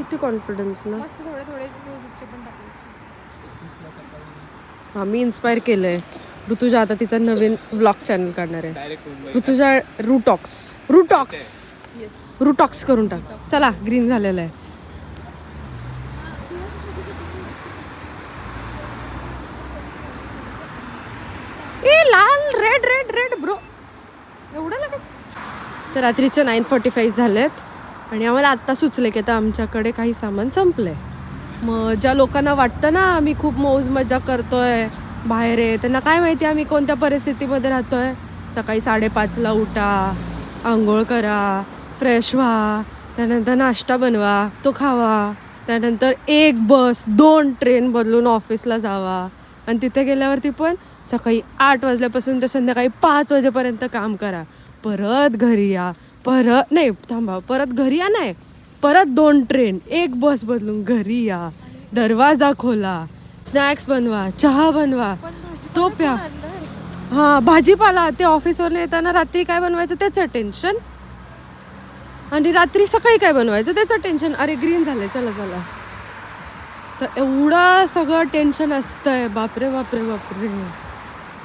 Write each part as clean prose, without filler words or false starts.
किती कॉन्फिडन्स ना. मस्त थोडे थोडे म्युझिकचे पण टाकायचे. हां मी इन्स्पायर केलं आहे. ऋतुजा आता तिचा नवीन व्लॉग चॅनल काढणार आहे. ऋतुजा रूटॉक्स येस. रूटॉक्स करून टाक. चला ग्रीन झालेलं आहे. ए लाल रेड रेड रेड ब्रो एवढं लगेच. तर रात्रीचे 9:45 झालेत आणि आम्हाला आत्ता सुचले की आता आमच्याकडे काही सामान संपलंय. मग ज्या लोकांना वाटतं ना आम्ही खूप मौज मजा करतोय बाहेर आहे, त्यांना काय माहिती आम्ही कोणत्या परिस्थितीमध्ये राहतोय. सकाळी 5:30ला उठा, आंघोळ करा, फ्रेश व्हा, त्यानंतर नाश्ता बनवा, तो खावा, त्यानंतर 1 बस 2 ट्रेन बदलून ऑफिसला जावा आणि तिथे गेल्यावरती पण सकाळी 8 वाजल्यापासून ते संध्याकाळी 5 वाजेपर्यंत काम करा. परत घरी या, परत नाही थांबा, परत घरी या नाही, परत 2 ट्रेन 1 बस बदलून घरी या, दरवाजा खोला, स्नॅक्स बनवा, चहा बनवा, तो प्या. हां भाजीपाला ते ऑफिसवरून येताना रात्री काय बनवायचं त्याचं टेन्शन आणि रात्री सकाळी काय बनवायचं त्याचं टेन्शन. अरे ग्रीन झालंय चला चला. तर एवढं सगळं टेन्शन असतंय. बापरे बापरे बापरे.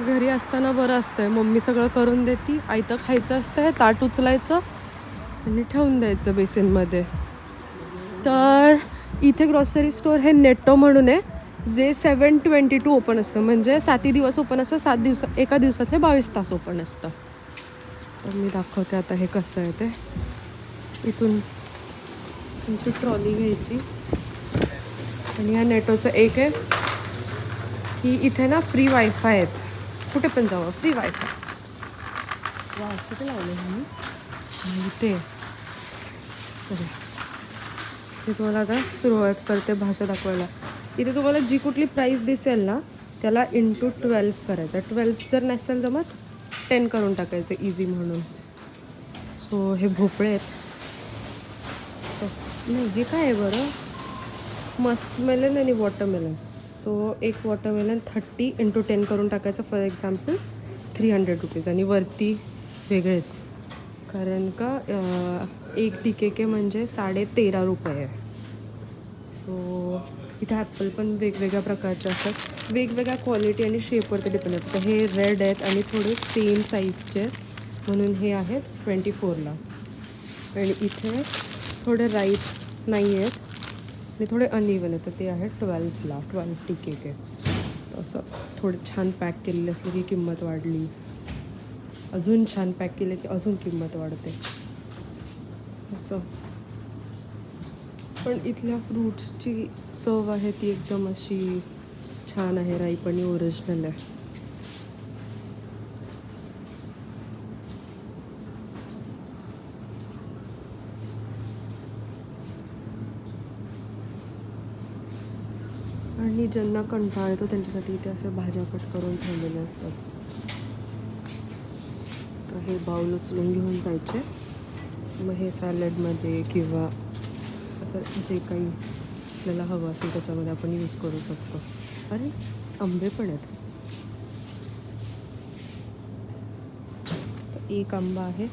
घरी असताना बरं असतंय, मम्मी सगळं करून देती, आयतं खायचं असतंय, ताट उचलायचं आणि ठेवून द्यायचं बेसिनमध्ये. तर इथे ग्रॉसरी स्टोअर हे नेटो म्हणून आहे, जे 7:22 ओपन असतं, म्हणजे 7 दिवस ओपन असतं, 7 दिवसात एका दिवसात हे 22 तास ओपन असतं. तर मी दाखवते आता हे कसं आहे ते. इथून तुमची ट्रॉली घ्यायची आणि ह्या नेटोचं एक आहे की इथे ना फ्री वायफाय आहेत, कुठे पण जावं फ्री वायफाय. वा कुठे लावलं मी इथे. चला मी तुम्हाला आता सुरुवात करते भाषा दाखवायला. इथे तुम्हाला जी कुठली प्राईस दिसेल ना त्याला इंटू 12 करायचं. 12 जर नसेल जमत 10 करून टाकायचं इझी म्हणून. सो हे भोपळे आहेत. नाही हे काय आहे बरं, मस्कमेलन आणि वॉटरमेलन. सो एक वॉटरमेलन 30 इंटू 10 करून टाकायचं. फॉर एक्झाम्पल 300 रुपीज आणि वरती वेगळेच, कारण का 1 DKK म्हणजे 13.5 रुपये आहे. सो इथे ॲपल पण वेगवेगळ्या प्रकारचे असतात, वेगवेगळ्या क्वालिटी आणि शेपवरती डिपेंड असतं. हे रेड आहेत आणि थोडे सेम साईजचे म्हणून हे आहेत 24ला. आणि इथे थोडे राईट नाही आहेत आणि थोडे अनइवन आहेत, तर ते आहेत 12ला 12 DKK. असं थोडे छान पॅक केलेले असले की किंमत वाढली, अजून छान पॅक केले की अजून किंमत वाढते असं. पण इथल्या फ्रूट्सची चव आहे ती एकदम अशी छान आहे, राईप आणि ओरिजिनल आहे. आणि ज्यांना कंटाळा येतो त्यांच्यासाठी इथे असे भाज्या कट करून ठेवलेले असतात. तर हे बाउल उचलून घेऊन जायचे, मग हे सॅलडमध्ये किंवा असं जे काही आपल्याला हवं असेल त्याच्यामध्ये आपण यूज करू शकतो. अरे आंबे पण आहेत. तर एक आंबा आहे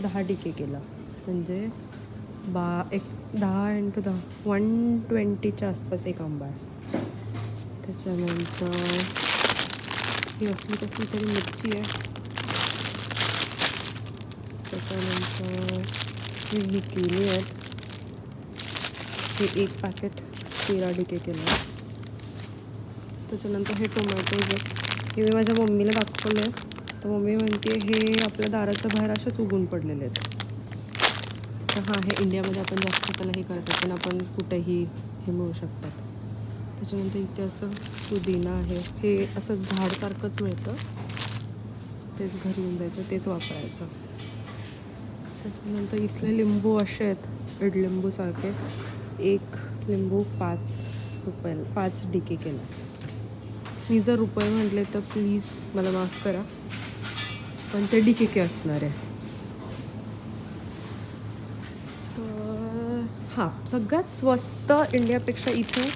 10 DKKला, म्हणजे 10 इंटू 10 120च्या आसपास एक आंबा आहे. त्याच्यानंतर ही असली कसली तरी मिरची आहे. त्याच्यानंतर ही झुकिनी आहेत, हे एक पॅकेट 13 DKKला आहे. त्याच्यानंतर हे टोमॅटोज आहेत, हे मी माझ्या मम्मीला दाखवलं आहे. तर मम्मी म्हणते हे आपल्या दाराच्या बाहेर असेच उगून पडलेले आहेत. तर हां हे इंडियामध्ये आपण जास्त त्याला हे करतात, पण आपण कुठेही हे मिळू शकतात. त्याच्यानंतर इथे असं पुदिना आहे, हे असं झाडसारखंच मिळतं, तेच घरी येऊन जायचं, तेच वापरायचं. त्याच्यानंतर इथले लिंबू असे आहेत इडलिंबूसारखे, एक लिंबू 5 रुपयाला 5 DKKला. मी जर रुपये म्हटले तर प्लीज मला माफ करा, पण ते DKK असणार आहे. तर हां सगळ्यात स्वस्त इंडियापेक्षा इथे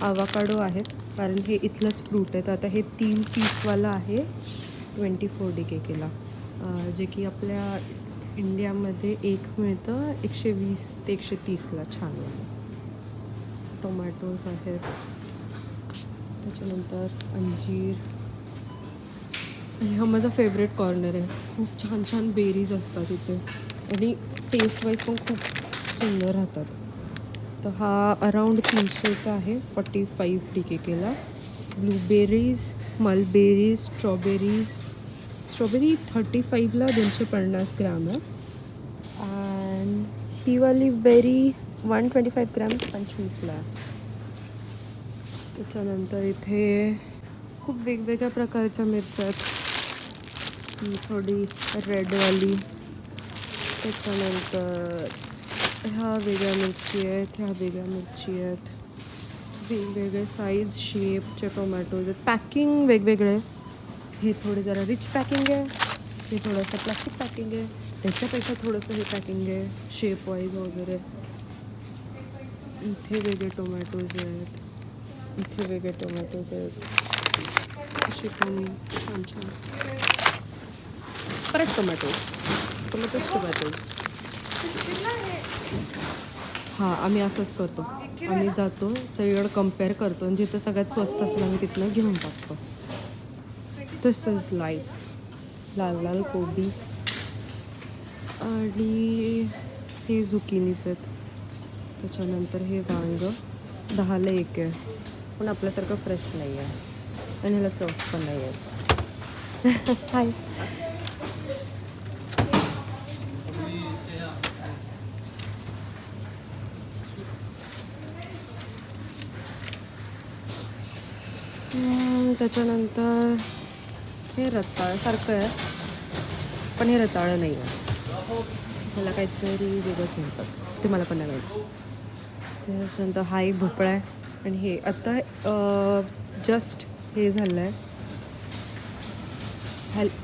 आवाकाडो आहेत, कारण हे इथलंच फ्रूट आहे. तर आता हे 3 पीसवाला आहे 24 DKKला, जे की आपल्या इंडियामध्ये एक मिळतं 120 ते 130ला छान. टोमॅटोज आहेत, त्याच्यानंतर अंजीर. आणि हा माझा फेवरेट कॉर्नर आहे. खूप छान छान बेरीज असतात इथे आणि टेस्ट वाईज पण खूप सुंदर राहतात. तर हा अराऊंड 300चा आहे, 45 DK केला. ब्लूबेरीज, मलबेरीज, स्ट्रॉबेरी 35ला 250 ग्राम आहे. अँड ही वाली बेरी 125 ग्राम 25ला. त्याच्यानंतर इथे खूप वेगवेगळ्या प्रकारच्या मिरच्या आहेत. ही थोडी रेडवाली. त्याच्यानंतर ह्या वेगळ्या मिरची आहेत, ह्या वेगळ्या मिरची आहेत. वेगवेगळे साईज शेपचे टोमॅटोज आहेत. पॅकिंग वेगवेगळे. हे थोडे जरा रिच पॅकिंग आहे, हे थोडंसं प्लास्टिक पॅकिंग आहे, त्याच्यापेक्षा थोडंसं हे पॅकिंग आहे शेप वाईज वगैरे. इथे वेगळे टोमॅटोज आहेत, इथे वेगळे टोमॅटोज आहेत. असे पण छान छान परत टोमॅटोज. हां, आम्ही असंच करतो. आम्ही जातो सगळीकडे कम्पेअर करतो आणि जिथं सगळ्यात स्वस्त असलं आम्ही तिथनं घेऊन टाकतो. दिस इज लाईफ. लाल लाल कोबी आणि हे झुकिनीज आहेत. त्याच्यानंतर हे वांग 10ला 1 आहे, पण आपल्यासारखं फ्रेश नाही आहे आणि ह्याला चव पण नाही आहे. हाय. त्याच्यानंतर हे रताळ्यासारखं आहे, पण हे रताळं नाही आहे. मला काहीतरी वेगळंच म्हणतात, ते मला पण नाही माहिती. त्याच्यानंतर हा एक भोपळा आहे आणि हे आता जस्ट हे झालं आहे,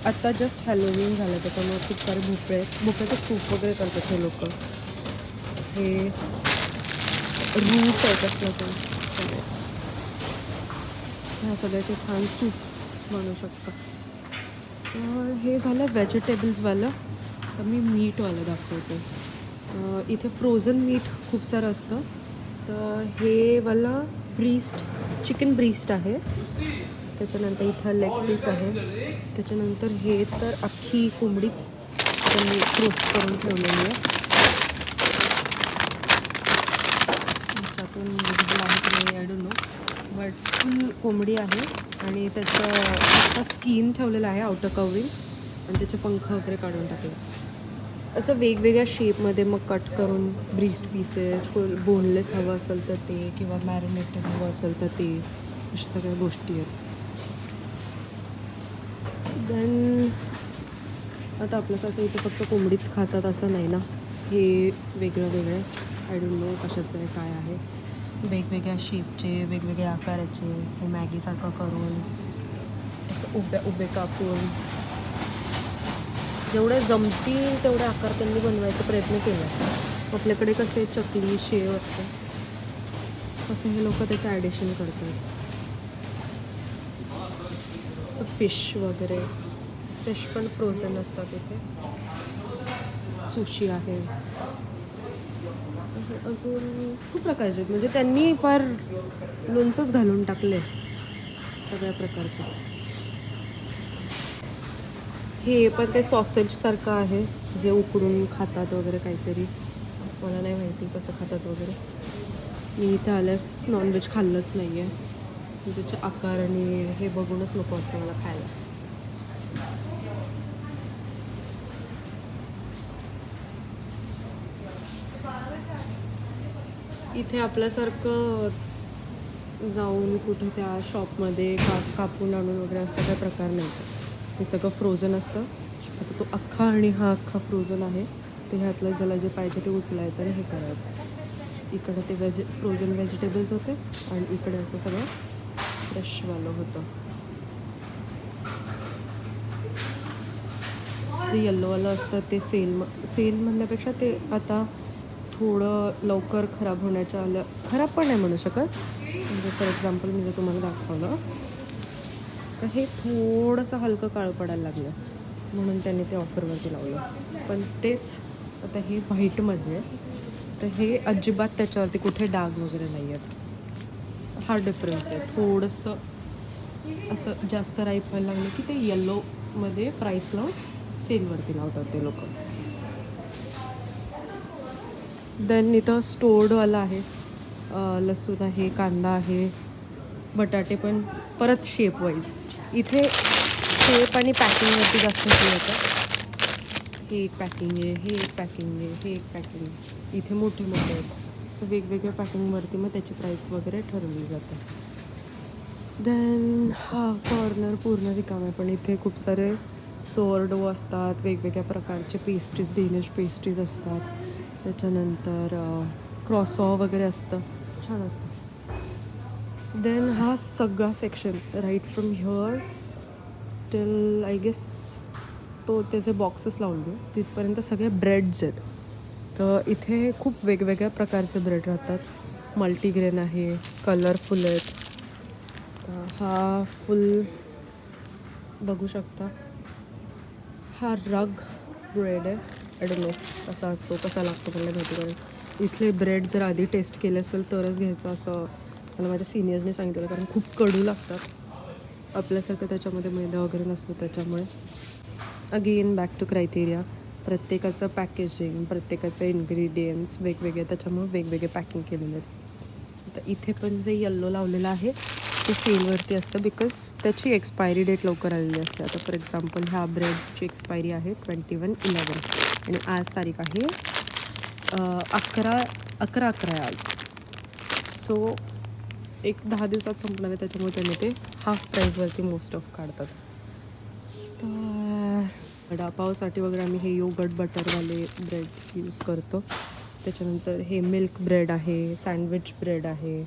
आता जस्ट हॅलोवीन झालं, त्याच्यामुळे खूप सारे भोपळे आहेत. भोपळ्याचं सूप वगैरे करतात हे लोक. हे रूट आहे कसलं पण. ह्या सगळ्याचे छान सूप बनवू शकतो. हे झालं व्हेजिटेबल्सवालं. तर मी मीटवालं दाखवते. इथे फ्रोझन मीट खूप सारं असतं. तर हे वाला चिकन ब्रीस्ट आहे. त्याच्यानंतर इथं लेग पीस आहे. त्याच्यानंतर हे तर अख्खी कोंबडीच त्यांनी रोस्ट करून ठेवलेली आहे. त्याच्यातून विजिबल आहे की नाही आय डोंट नो, बट फुल कोंबडी आहे आणि त्याचं स्किन ठेवलेलं आहे आउटर कवरिंग आणि त्याचे पंख वगैरे काढून टाकले. असं वेगवेगळ्या शेपमध्ये मग कट करून ब्रीस्ट पीसेस, बोनलेस हवं असेल तर ते, किंवा मॅरिनेटेड हवं असेल तर ते, अशा सगळ्या गोष्टी आहेत. देन आता आपल्यासारखं इथे फक्त कोंबडीच खातात असं नाही ना, हे वेगळं आय डोंट नो कशाचं आहे काय आहे. वेगवेगळ्या शेपचे, वेगवेगळ्या आकाराचे, हे मॅगीसारखं करून असं उभे कापून जेवढे जमतील तेवढे आकार त्यांनी बनवायचा प्रयत्न केला. आपल्याकडे कसे चकली शेव असते तसे हे लोक त्याचं ॲडिशन करतात. असं फिश वगैरे, फिश पण फ्रोझन असतात इथे. सुशी आहे, अजून खूप प्रकारचे, म्हणजे त्यांनी फार लोणचंच घालून टाकले सगळ्या प्रकारचं. हे पण ते सॉसेजसारखं आहे जे उकडून खातात वगैरे काहीतरी, मला नाही माहिती कसं खातात वगैरे. मी इथं आल्यास नॉनव्हेज खाल्लंच नाही आहे, त्याचे आकार आणि हे बघूनच नको वाटतं मला खायला. इथे आपल्यासारखं जाऊन कुठे त्या शॉपमध्ये कापून आणून वगैरे असं काही प्रकार नाही. हे सगळं फ्रोझन असतं. आता तो अख्खा आणि हा अख्खा फ्रोझन आहे, ते ह्यातलं ज्याला जे पाहिजे ते उचलायचं आणि हे करायचं. इकडे ते फ्रोझन व्हेजिटेबल्स होते आणि इकडे असं सगळं फ्रेशवालं होतं. जे येल्लोवालं असतं ते सेल म्हणण्यापेक्षा ते आता थोडं लवकर खराब होण्याच्या खराब पण नाही म्हणू शकत. म्हणजे फॉर एक्झाम्पल मी जर तुम्हाला दाखवलं तर हे थोडंसं हलकं काळं पडायला लागलं. म्हणून त्यांनी ते ऑफरवरती लावलं. पण तेच आता हे व्हाईटमध्ये आहे, तर हे अजिबात त्याच्यावरती कुठे डाग वगैरे नाही आहेत. हा डिफरन्स आहे. थोडंसं असं जास्त राईप व्हायला लागलं की ते येल्लोमध्ये प्राईस लावून सेलवरती लावतात ते लोक. देन इथं स्टोर्डवाला आहे. लसूण आहे, कांदा आहे, बटाटे पण परत शेप वाईज. इथे शेप आणि पॅकिंगवरती जास्त हे होतं. हे एक पॅकिंग आहे, हे एक पॅकिंग आहे, हे एक पॅकिंग आहे. इथे मोठे मोठे आहेत. वेगवेगळ्या पॅकिंगवरती मग त्याची प्राईस वगैरे ठरवली जाते. देन हा कॉर्नर पूर्ण रिकाम आहे, पण इथे खूप सारे सोरडो असतात, वेगवेगळ्या प्रकारचे पेस्ट्रीज, डेनिश पेस्ट्रीज असतात. त्याच्यानंतर क्रॉसॉ वगैरे असतं, छान असतं. देन हा सगळा section right from here till I guess तो त्याचे बॉक्सेस लावले तिथपर्यंत सगळे ब्रेड्स आहेत. तर इथे खूप वेगवेगळ्या प्रकारचे ब्रेड राहतात. मल्टीग्रेन आहे, कलरफुल आहेत. तर हा फुल बघू शकता, हा रग ब्रेड आहे. आय डोंट नो कसा असतो, कसा लागतो मला माहिती. कारण इथले ब्रेड जर आधी टेस्ट केले असेल तरच घ्यायचं असं मला माझ्या सिनियर्सने सांगितलं, कारण खूप कडू लागतात. आपल्यासारखं त्याच्यामध्ये मैदा वगैरे नसतो. त्याच्यामुळे अगेन बॅक टू क्रायटेरिया, प्रत्येकाचं पॅकेजिंग, प्रत्येकाचे इन्ग्रेडियंट्स वेगवेगळे, त्याच्यामुळे वेगवेगळे पॅकिंग केलेले आहेत. तर इथे पण जे येल्लो लावलेलं आहे ते सेलवरती असतं, बिकॉज त्याची एक्सपायरी डेट लवकर आलेली असते. आता फॉर एक्झाम्पल ह्या ब्रेडची एक्सपायरी आहे 21/11 आणि आज तारीख आहे 11/11 आहे आज. सो एक 10 दिवसात संपणार आहे, त्याच्यामुळे त्यांनी ते हाफ प्राईजवरती मोस्ट ऑफ काढतात. तर वडापावसाठी वगैरे आम्ही हे योगर्ट बटरवाले ब्रेड यूज करतो. त्याच्यानंतर हे मिल्क ब्रेड आहे, सँडविच ब्रेड आहे.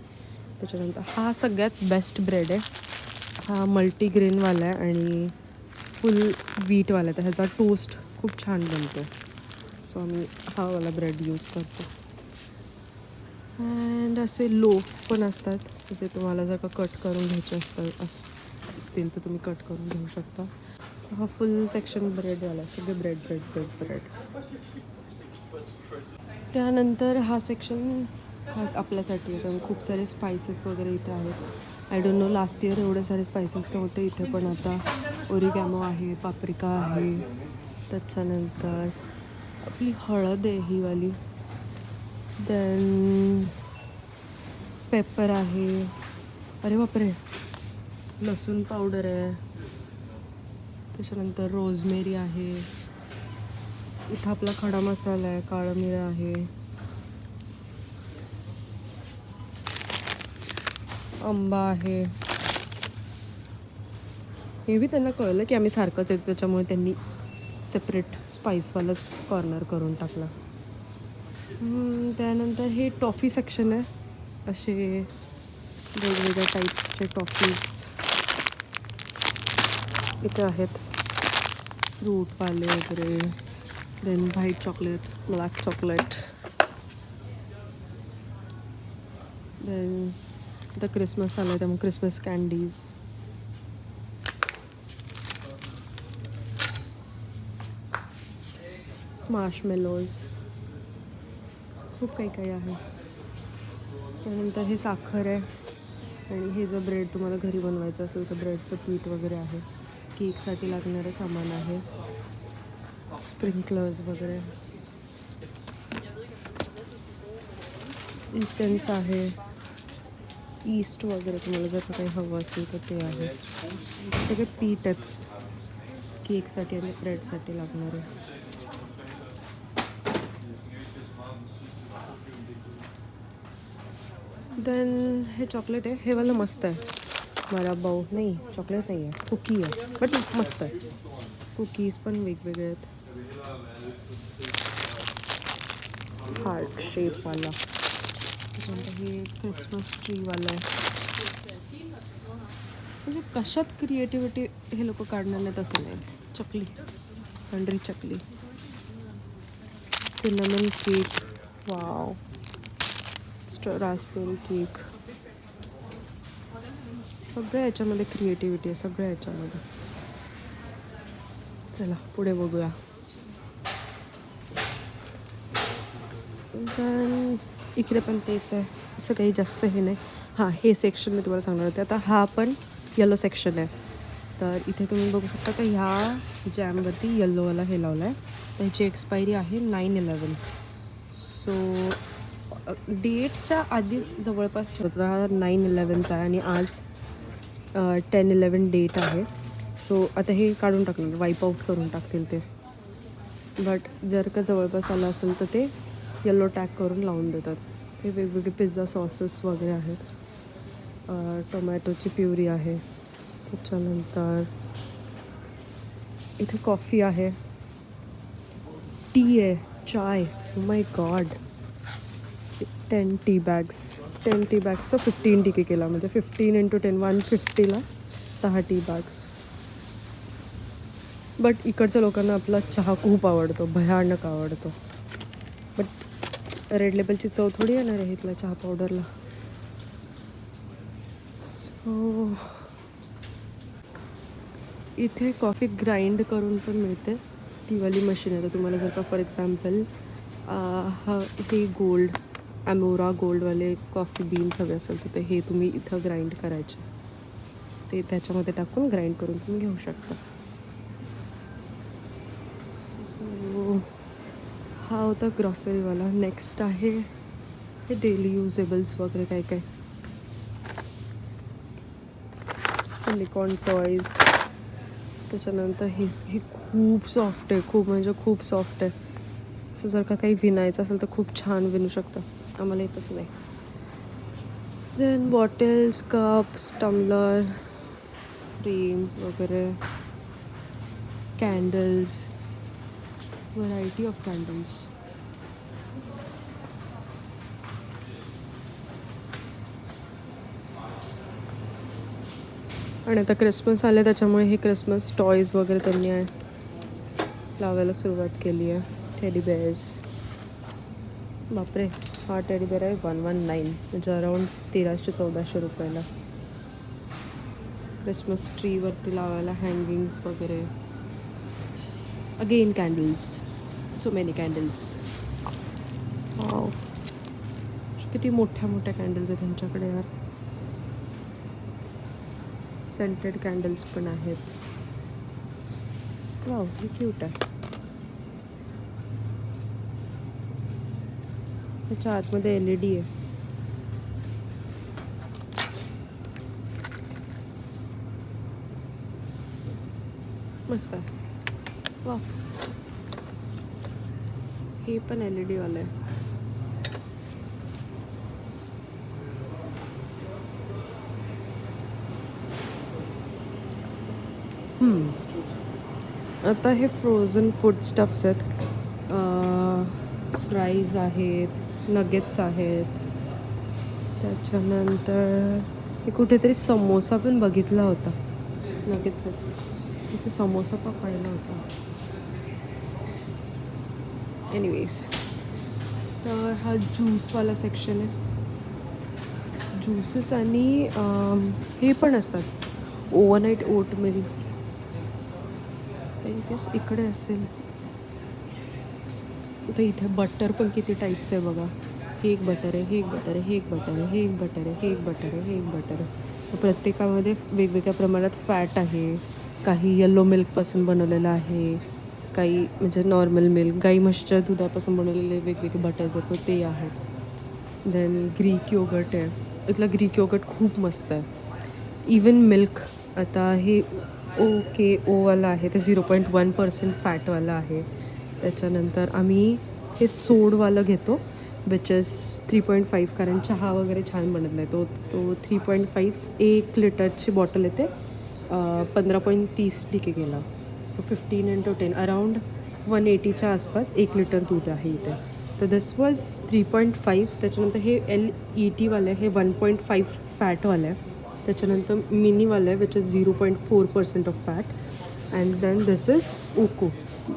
त्याच्यानंतर हा सगळ्यात बेस्ट ब्रेड आहे. हा मल्टीग्रेनवाला आहे आणि फुल व्हीटवाला आहे. तर ह्याचा टोस्ट खूप छान बनतो. सो आम्ही हा वाला ब्रेड यूज करतो. अँड असे लोफ पण असतात जे तुम्हाला जर का कट करून घ्यायचे असतील तर तुम्ही कट करून घेऊ शकता. हा फुल सेक्शन ब्रेडवाला आहे, सगळे ब्रेड ब्रेड ब्रेड ब्रेड. त्यानंतर हा सेक्शन खास आपल्यासाठी आहे, कारण खूप सारे स्पायसेस वगैरे इथे आहेत. I don't know last year एवढे सारे स्पायसेस नव्हते इथे, पण आता ओरिगॅमो आहे, पाप्रिका आहे. त्याच्यानंतर आपली हळद आहे ही वाली. देन पेपर आहे. अरे बापरे, लसूण पावडर आहे. त्याच्यानंतर रोजमेरी आहे. इथं आपला खडा मसाला आहे, काळं मिरं आहे, आंबा आहे. हे बी त्यांना कळलं की आम्ही सारखंच येतो, त्याच्यामुळे त्यांनी सेपरेट स्पाईसवालाच कॉर्नर करून टाकला. त्यानंतर हे टॉफी सेक्शन आहे. असे वेगवेगळ्या टाईप्सचे टॉफीज इथे आहेत, फ्रूटवाले वगैरे. Then white chocolate, black chocolate. Then आता क्रिसमस आला आहे त्यामुळे क्रिसमस कँडीज. मार्शमेलोज, खूप काही काही आहे. त्यानंतर हे साखर आहे आणि हे जर ब्रेड तुम्हाला घरी बनवायचं असेल तर ब्रेडचं पीठ वगैरे आहे. केकसाठी लागणारं सामान आहे, स्प्रिंकलर्स वगैरे. इसेन्स आहे, ईस्ट वगैरे तुम्हाला जर काही हवं असेल तर ते आहे. सगळे पीठ आहेत केकसाठी आणि ब्रेडसाठी लागणारे. देन हे चॉकलेट आहे, हे वाला मस्त आहे. मला बाऊ नाही, चॉकलेट नाही आहे, कुकी आहे, बट मस्त आहे. कुकीज पण वेगवेगळे आहेत, हार्ट शेपवाला. त्याच्यानंतर हे क्रिसमस ट्रीवाला आहे. म्हणजे कशात क्रिएटिव्हिटी हे लोक काढणार नाहीत असं नाही. चकली, पांढरी chakli, cinnamon cake, wow, raspberry cake. सगळ्या याच्यामध्ये क्रिएटिव्हिटी आहे, सगळ्या याच्यामध्ये. चला पुढे बघूया. पण इकडे पण तेच आहे, असं काही जास्त हे नाही. हां, हे सेक्शन मी तुम्हाला सांगणार होते. आता हा पण येलो सेक्शन आहे. तर इथे तुम्ही बघू शकता का ह्या जॅमवरती येल्लोवाला हे लावला आहे. त्याची एक्सपायरी आहे 9/11. सो डेटच्या आधीच जवळपास ठेवतो. हा 9/11चा आहे आणि आज 10/11 डेट आहे. सो आता हे काढून टाकणार, वाईप आऊट करून टाकतील ते. बट जर का जवळपास आलं असेल तर ते येलो टॅग करून लावून देतात. हे वेगवेगळे पिझ्झा सॉसेस वगैरे आहेत. टोमॅटोची प्युरी आहे. त्याच्यानंतर इथे कॉफी आहे, टी आहे, चाय. माय गॉड, 10 टी बॅग्सचा 15 टिके केला, म्हणजे 15 × 10 150ला 10 टी बॅग्स. बट इकडच्या लोकांना आपला चहा खूप आवडतो, भयानक आवडतो. बट रेड लेबलची चव थोडी येणार आहे इथल्या चहा पावडरला. सो इथे कॉफी ग्राइंड करून पण मिळते, ती वाली मशीन आहे. तर तुम्हाला जर का फॉर एक्झाम्पल हे गोल्ड ॲमोरा गोल्डवाले कॉफी बीन्स हवे असेल तर हे तुम्ही इथं ग्राइंड करायचे, ते त्याच्यामध्ये टाकून ग्राइंड करून तुम्ही घेऊ शकता. हा होता ग्रॉसरीवाला. नेक्स्ट आहे हे डेली युजेबल्स वगैरे काय काय, सिलिकॉन टॉयज. त्याच्यानंतर हे खूप सॉफ्ट आहे, खूप म्हणजे खूप सॉफ्ट आहे. असं जर का काही विणायचं असेल तर खूप छान विणू शकतं, आम्हाला येतच नाही. Then bottles, cups, tumbler, frames वगैरे, कॅन्डल्स, व्हरायटी ऑफ कॅन्डल्स. आणि आता क्रिसमस आले त्याच्यामुळे हे क्रिसमस टॉयज वगैरे त्यांनी लावायला सुरुवात केली आहे. Teddy bears. बापरे, हा टेडी बेअर आहे 119, म्हणजे अराऊंड 1300-1400 रुपयाला. क्रिसमस ट्रीवरती लावायला हँगिंग्स वगैरे. Again candles, so many candles. Wow, किती मोठ्या मोठ्या कॅन्डल्स आहेत त्यांच्याकडे यार. सेंटेड कॅन्डल्स पण आहेत. वाव, हे क्यूट आहे. त्याच्या आतमध्ये LED आहे. मस्त आहे. वाव, हे पण LED वालं आहे. आता हे फ्रोझन फूड स्टफ्स आहेत. फ्राईज आहेत, नगेट्स आहेत. त्याच्यानंतर हे कुठेतरी समोसा पण बघितला होता. नगेट्स आहेत, तिथे समोसा पण पाहिला होता. एनिवेज, तर हा ज्यूसवाला सेक्शन आहे. ज्यूसेस आणि हे पण असतात, ओव्हरनाईट ओट मिल्स. इकडे असेल. तर इथे बटर पण किती टाईप्स आहे बघा. हे एक बटर आहे, हे एक बटर आहे, हे एक बटर आहे, हे एक बटर आहे, हे एक बटर आहे, हे एक बटर आहे. प्रत्येकामध्ये वेगवेगळ्या प्रमाणात फॅट आहे. काही येलो मिल्कपासून बनवलेलं आहे, काही म्हणजे नॉर्मल मिल्क, गाई म्हशीच्या दुधापासून बनवलेले वेगवेगळे बटर्स आहेत ते आहेत. देन ग्रीक योगर्ट आहे. इथलं ग्रीक योगर्ट खूप मस्त आहे. इवन मिल्क, आता हे ओवाला आहे ते 0.1% फॅटवालं आहे. त्याच्यानंतर आम्ही हे सोडवालं घेतो, विच इज 3.5, कारण चहा वगैरे छान बनत नाही. तो 3.5 1 लिटरची बॉटल येते, 15.30 टिके गेला. सो 15 × 10 अराऊंड 180च्या आसपास 1 लिटर दूध आहे इथे. तर दिस वॉज 3.5. त्याच्यानंतर हे LETवालं आहे, हे 1.5 फॅटवालं आहे. त्याच्यानंतर मिनीवालं आहे, which is 0.4% of fat. And then this is Oko,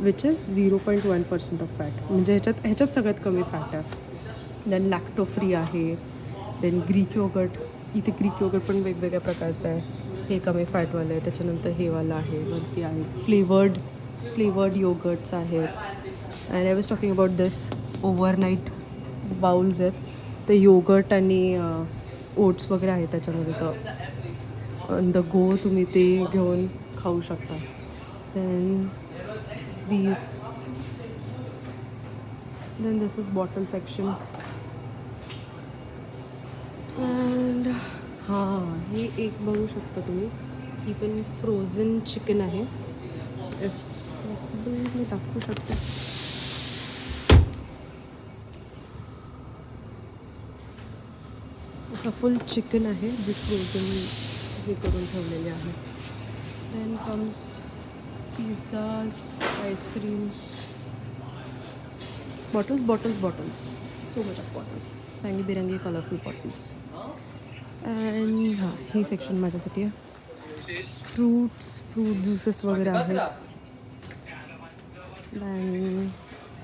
which is 0.1% of fat. म्हणजे ह्याच्यात सगळ्यात कमी फॅट आहे. देन लॅक्टो फ्री आहे. देन ग्रीक योगर्ट, इथे ग्रीक योगर्ट पण वेगवेगळ्या प्रकारचं आहे. हे कमी फॅटवालं आहे. त्याच्यानंतर हे वालं आहे, वरती आहे फ्लेवर्ड फ्लेवर्ड योगर्ट्स आहेत. And I was talking about this overnight bowls आहेत. ते योगर्ट आणि ओट्स वगैरे आहेत त्याच्यामध्ये. तर ऑन द गो तुम्ही ते घेऊन खाऊ शकता. Then this is bottle section. And हां, हे एक बघू शकता तुम्ही. ही पण फ्रोझन चिकन आहे. इफ पॉसिबल मी दाखवू शकते. असं फुल चिकन आहे जे फ्रोझन हे करून ठेवलेले आहे. Then comes pizzas, ice creams, bottles. So much of bottles. रंगीबिरंगी कलरफुल बॉटल्स. अँड हां, हे सेक्शन माझ्यासाठी आहे. फ्रूट ज्युसेस वगैरे आहेत. अँड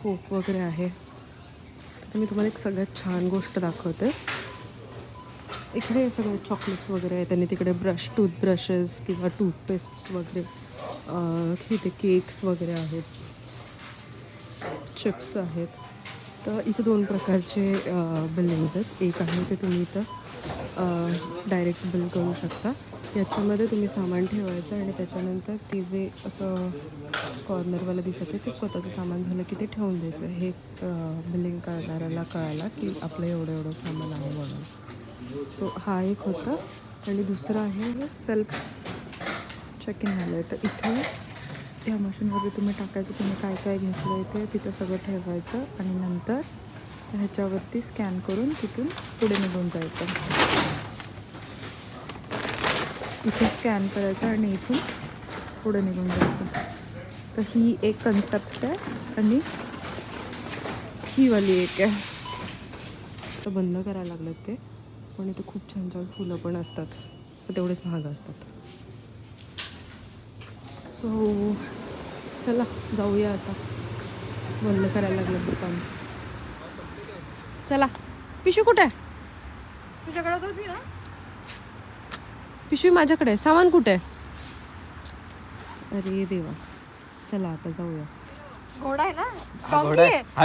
कोक वगैरे आहे. तर मी तुम्हाला एक सगळ्यात छान गोष्ट दाखवते. इकडे सगळे चॉकलेट्स वगैरे आहेत. आणि तिकडे टूथब्रशेस किंवा टूथपेस्ट्स वगैरे. इथे केक्स वगैरे आहेत, चिप्स आहेत. तर इथे 2 प्रकारचे बिलिंग्स आहेत. एक आहे ते तुम्ही इथं डायरेक्ट बिल करू शकता. याच्यामध्ये तुम्ही सामान ठेवायचं आणि त्याच्यानंतर ते जे असं कॉर्नरवाला दिसत आहे ते स्वतःचं सामान झालं की ते ठेवून द्यायचं. हे बिलिंग करणाऱ्याला कळाला की आपलं एवढं सामान आहे म्हणून. सो हा एक होता. आणि दुसरं आहे सेल्फ चेक इन झालं आहे. तर इथे त्या मशीनवरती तुम्ही टाकायचं तुम्ही काय काय घेतलं आहे ते तिथं सगळं ठेवायचं आणि नंतर ह्याच्यावरती स्कॅन करून तिथून पुढे निघून जायचं. इथे स्कॅन करायचं आणि इथून पुढे निघून जायचं. तर ही एक कन्सेप्ट आहे आणि ही वाली एक आहे. तर बंद करायला लागलं ते. पण इथे खूप छान छान फुलं पण असतात. तर तेवढेच महाग असतात. सो चला जाऊया आता. बंद करायला लागलं दुकान. चला. पिशवी कुठे आहे? तुझ्याकडे होती ना? पिशवी माझ्याकडे आहे. सामान कुठे आहे? अरे देवा. चला आता जाऊया. घोडा आहे ना? हा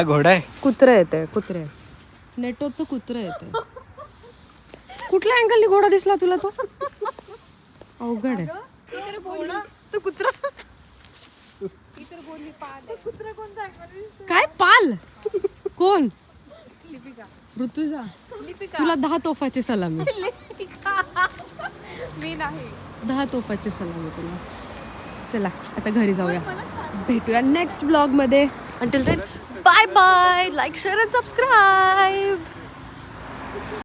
घोडा आहे. कुत्रा येते. नेटोचं कुत्रं येते. कुठल्या अँगलनी घोडा दिसला तुला तो? अवघड आहे. घोडा तो कुत्रा. इतर बोलली पाल. कुत्रा कोणता आहे? काय पाल? कोण? लिपिका. ऋतुजा. लिपिका. तुला 10 तोफाची सलामी. मी नाही. 10 तोफाची सलामी तुला. चला आता घरी जाऊया. भेटूया नेक्स्ट ब्लॉगमध्ये. Until then bye bye. Like share and subscribe.